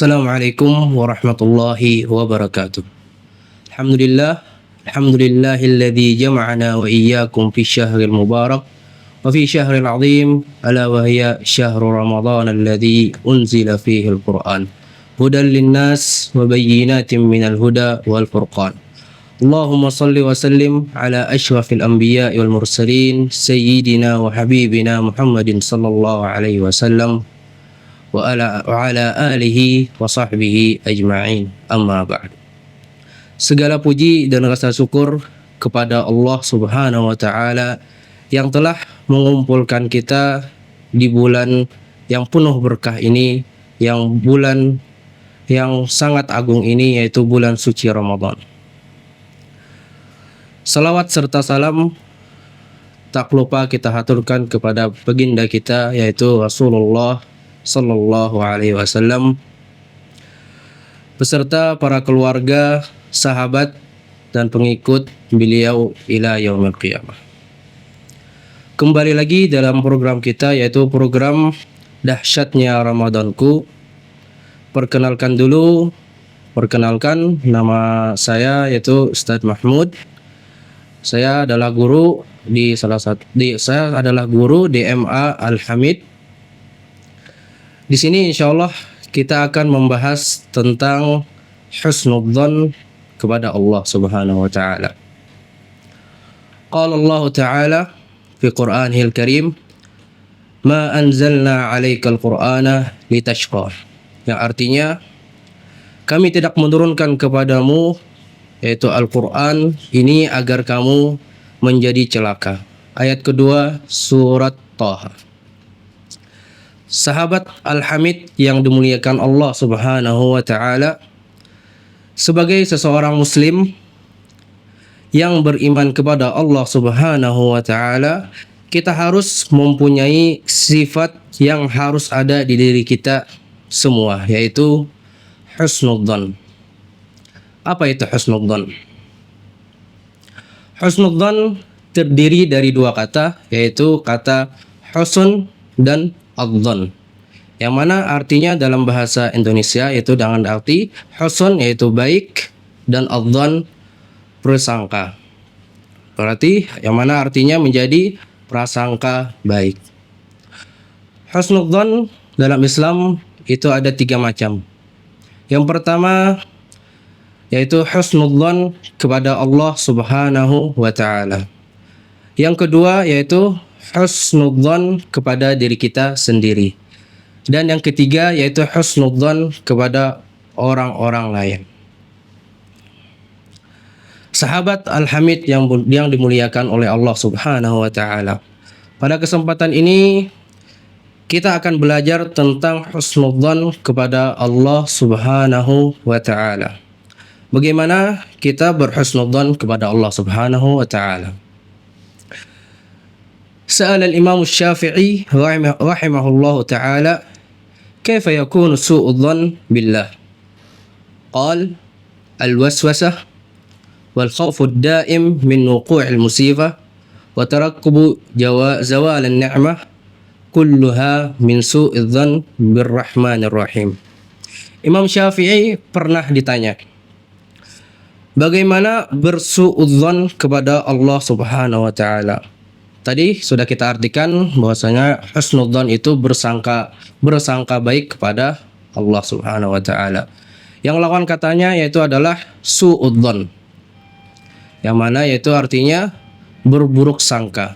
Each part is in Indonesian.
Assalamualaikum warahmatullahi wabarakatuh. Alhamdulillah, alhamdulillahilladzi jama'ana wa iyyakum fi syahril mubarak wa fi syahril azim, ala wa hiya syahrul ramadan alladzi unzila fihi al-Qur'an hudan linnas wa bayyinatin minal huda wal furqan. Allahumma salli wa sallim ala asyrafil anbiya'i wal mursalin sayyidina wa habibina Muhammadin sallallahu alaihi wasallam wa ala alihi wa sahbihi ajma'in, amma ba'd. Segala puji dan rasa syukur kepada Allah Subhanahu wa taala yang telah mengumpulkan kita di bulan yang penuh berkah ini, yang bulan yang sangat agung ini, yaitu bulan suci Ramadan. Salawat serta salam tak lupa kita haturkan kepada baginda kita, yaitu Rasulullah sallallahu alaihi wasallam beserta para keluarga, sahabat dan pengikut beliau ila yaumil qiyamah. Kembali lagi dalam program kita, yaitu program Dahsyatnya Ramadanku. Perkenalkan, nama saya yaitu Ustadz Mahmud. Saya adalah guru di DMA Al-Hamid. Di sini insyaallah kita akan membahas tentang husnudzan kepada Allah Subhanahu wa taala. Qala Allah Ta'ala fi Qur'anil Karim, "Ma anzalna 'alaikal Qur'ana litashqa." Yang artinya, kami tidak menurunkan kepadamu, yaitu Al-Qur'an ini, agar kamu menjadi celaka. Ayat kedua surat Thaha. Sahabat Al-Hamid yang dimuliakan Allah Subhanahu wa taala, sebagai seseorang muslim yang beriman kepada Allah Subhanahu wa taala, kita harus mempunyai sifat yang harus ada di diri kita semua, yaitu husnudzan. Apa itu husnudzan? Husnudzan terdiri dari dua kata, yaitu kata husn dan adzan, yang mana artinya dalam bahasa Indonesia yaitu dengan arti husn yaitu baik dan adzan prasangka. Berarti yang mana artinya menjadi prasangka baik. Husnudzan dalam Islam itu ada 3 macam. Yang pertama yaitu husnudzan kepada Allah Subhanahu wa taala. Yang kedua yaitu husnudzan kepada diri kita sendiri. Dan yang ketiga yaitu husnudzan kepada orang-orang lain. Sahabat Al-Hamid yang dimuliakan oleh Allah Subhanahu wa taala, pada kesempatan ini kita akan belajar tentang husnudzan kepada Allah Subhanahu wa taala. Bagaimana kita berhusnudzan kepada Allah Subhanahu wa taala? سأل الإمام الشافعي رحمه الله تعالى: كيف يكون سوء الظن بالله؟ قال: الوسوسة والخوف الدائم من وقوع المصيبة وترقب زوال النعمة كلها من سوء الظن بالرحمن الرحيم. Imam Syafi'i pernah ditanya, bagaimana bersuudzon kepada Allah Subhanahu wa taala? Tadi sudah kita artikan bahwasanya husnudzan itu bersangka baik kepada Allah Subhanahu wa taala. Yang lawan katanya yaitu adalah suudzon, yang mana yaitu artinya berburuk sangka.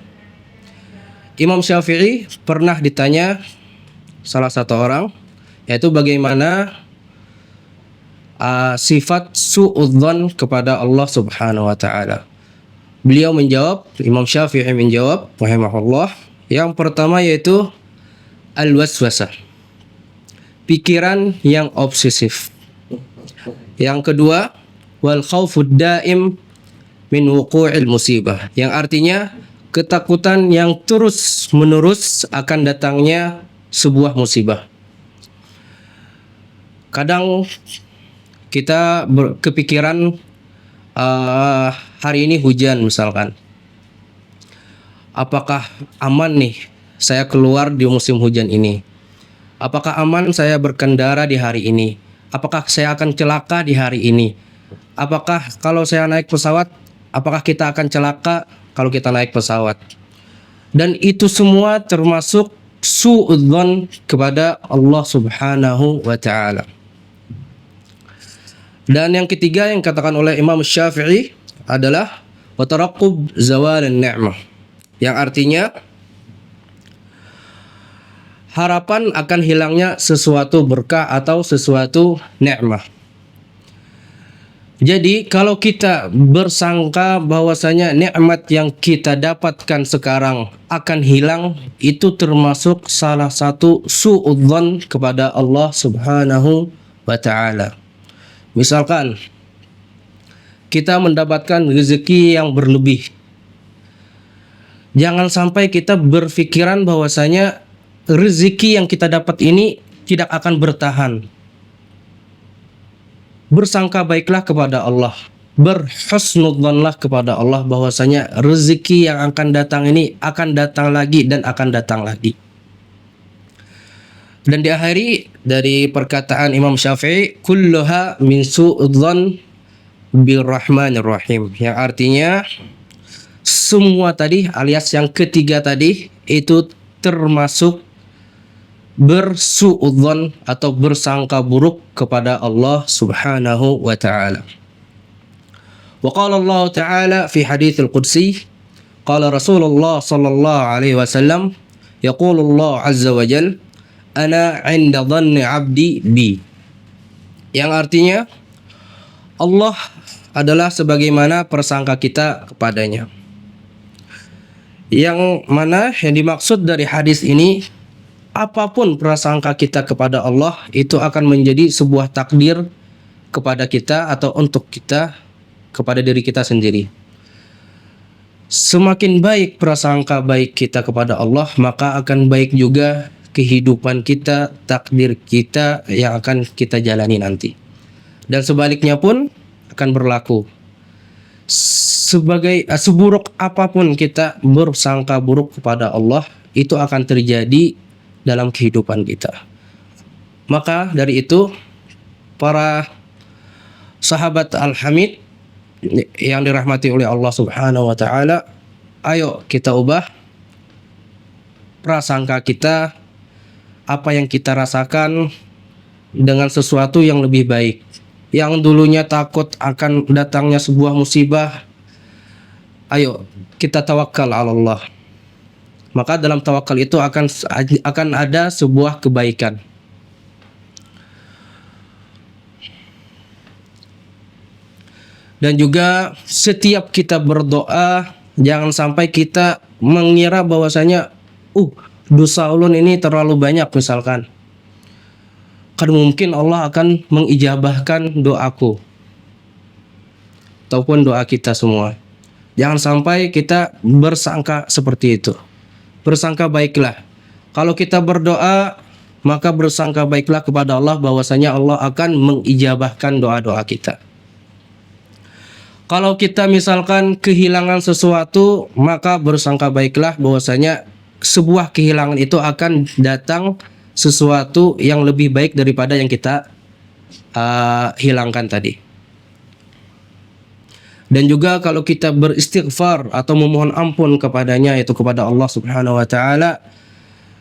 Imam Syafi'i pernah ditanya salah satu orang, yaitu bagaimana sifat suudzon kepada Allah Subhanahu wa taala. Beliau menjawab, Imam Syafi'i menjawab rahimahullah, yang pertama yaitu al-waswasah, pikiran yang obsesif. Yang kedua, wal khaufud daim min wuqu'il musibah, yang artinya ketakutan yang terus menerus akan datangnya sebuah musibah. Kadang kita kepikiran, hari ini hujan misalkan, apakah aman nih saya keluar di musim hujan ini? Apakah aman saya berkendara di hari ini? apakah saya akan celaka di hari ini? Apakah kalau saya naik pesawat, apakah kita akan celaka kalau kita naik pesawat? Dan itu semua termasuk suudzon kepada Allah Subhanahu wa taala. Dan yang ketiga yang katakan oleh Imam Syafi'i adalah wa taraqqub zawal an-ni'mah, yang artinya harapan akan hilangnya sesuatu berkah atau sesuatu nikmat. Jadi kalau kita bersangka bahwasanya nikmat yang kita dapatkan sekarang akan hilang, itu termasuk salah satu suudzon kepada Allah Subhanahu wa taala. Misalkan kita mendapatkan rezeki yang berlebih, jangan sampai kita berpikiran bahwasanya rezeki yang kita dapat ini tidak akan bertahan. Bersangka baiklah kepada Allah, berhusnudzonlah kepada Allah bahwasanya rezeki yang akan datang ini akan datang lagi dan akan datang lagi. Dan diakhiri dari perkataan Imam Syafi'i, kulluha min su'udzon birrahmanir rahim, yang artinya semua tadi alias yang ketiga tadi itu termasuk bersuudzon atau bersangka buruk kepada Allah Subhanahu wa taala. Wa qala Allah taala fi hadits al-qudsi, qala Rasulullah sallallahu alaihi wasallam, yaqulu Allah azza wa jalla, ana 'inda dhanni 'abdi bi. Yang artinya Allah adalah sebagaimana persangka kita kepadanya. Yang mana yang dimaksud dari hadis ini, apapun prasangka kita kepada Allah itu akan menjadi sebuah takdir kepada kita atau untuk kita, kepada diri kita sendiri. Semakin baik prasangka baik kita kepada Allah, maka akan baik juga kehidupan kita, takdir kita yang akan kita jalani nanti. Dan sebaliknya pun akan berlaku. Seburuk apapun kita bersangka buruk kepada Allah, itu akan terjadi dalam kehidupan kita. Maka dari itu para sahabat Al-Hamid yang dirahmati oleh Allah Subhanahu wa taala, ayo kita ubah prasangka kita, apa yang kita rasakan dengan sesuatu yang lebih baik. Yang dulunya takut akan datangnya sebuah musibah, ayo kita tawakal ala Allah. Maka dalam tawakal itu akan ada sebuah kebaikan. Dan juga setiap kita berdoa, jangan sampai kita mengira bahwasanya dosa ulun ini terlalu banyak misalkan. Kan mungkin Allah akan mengijabahkan doaku ataupun doa kita semua. Jangan sampai kita bersangka seperti itu. Bersangka baiklah. Kalau kita berdoa, maka bersangka baiklah kepada Allah bahwasanya Allah akan mengijabahkan doa-doa kita. Kalau kita misalkan kehilangan sesuatu, maka bersangka baiklah bahwasanya sebuah kehilangan itu akan datang sesuatu yang lebih baik daripada yang kita hilangkan tadi. Dan juga kalau kita beristighfar atau memohon ampun kepadanya, yaitu kepada Allah Subhanahu wa taala,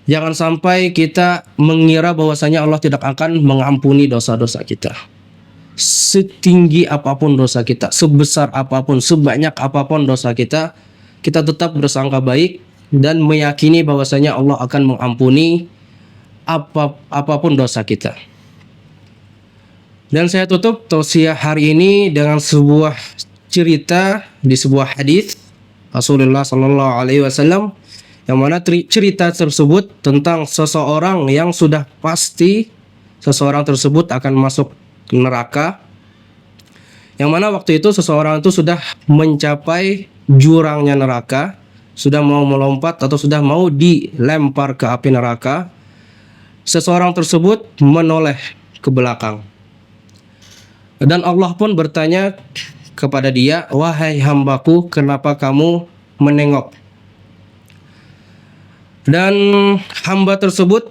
jangan sampai kita mengira bahwasanya Allah tidak akan mengampuni dosa-dosa kita. Setinggi apapun dosa kita, sebesar apapun, sebanyak apapun dosa kita, kita tetap bersangka baik dan meyakini bahwasanya Allah akan mengampuni apapun dosa kita. Dan saya tutup tausiah hari ini dengan sebuah cerita di sebuah hadis Rasulullah Sallallahu Alaihi Wasallam, yang mana cerita tersebut tentang seseorang yang sudah pasti seseorang tersebut akan masuk ke neraka, yang mana waktu itu seseorang itu sudah mencapai jurangnya neraka, sudah mau melompat atau sudah mau dilempar ke api neraka. Seseorang tersebut menoleh ke belakang, dan Allah pun bertanya kepada dia, wahai hambaku, kenapa kamu menengok? Dan hamba tersebut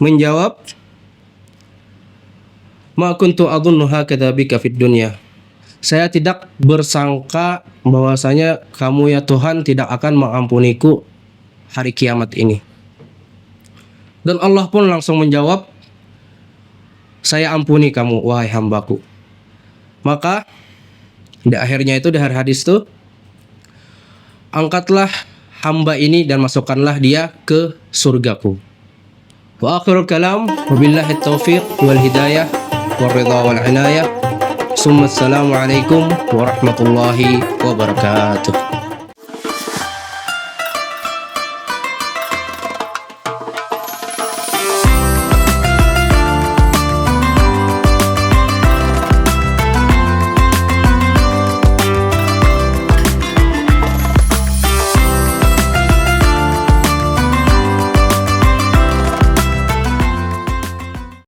menjawab, Ma kuntu adhunnu hakadha bika fid dunya. Saya tidak bersangka bahwasanya kamu ya Tuhan tidak akan mengampuniku hari kiamat ini. Dan Allah pun langsung menjawab, saya ampuni kamu wahai hambaku. Maka di akhirnya itu, di hari hadis itu, angkatlah hamba ini dan masukkanlah dia ke surgaku. Wa akhirul kalam, wabillahi taufiq wal hidayah wal ridha wal inayah. Assalamualaikum warahmatullahi wabarakatuh.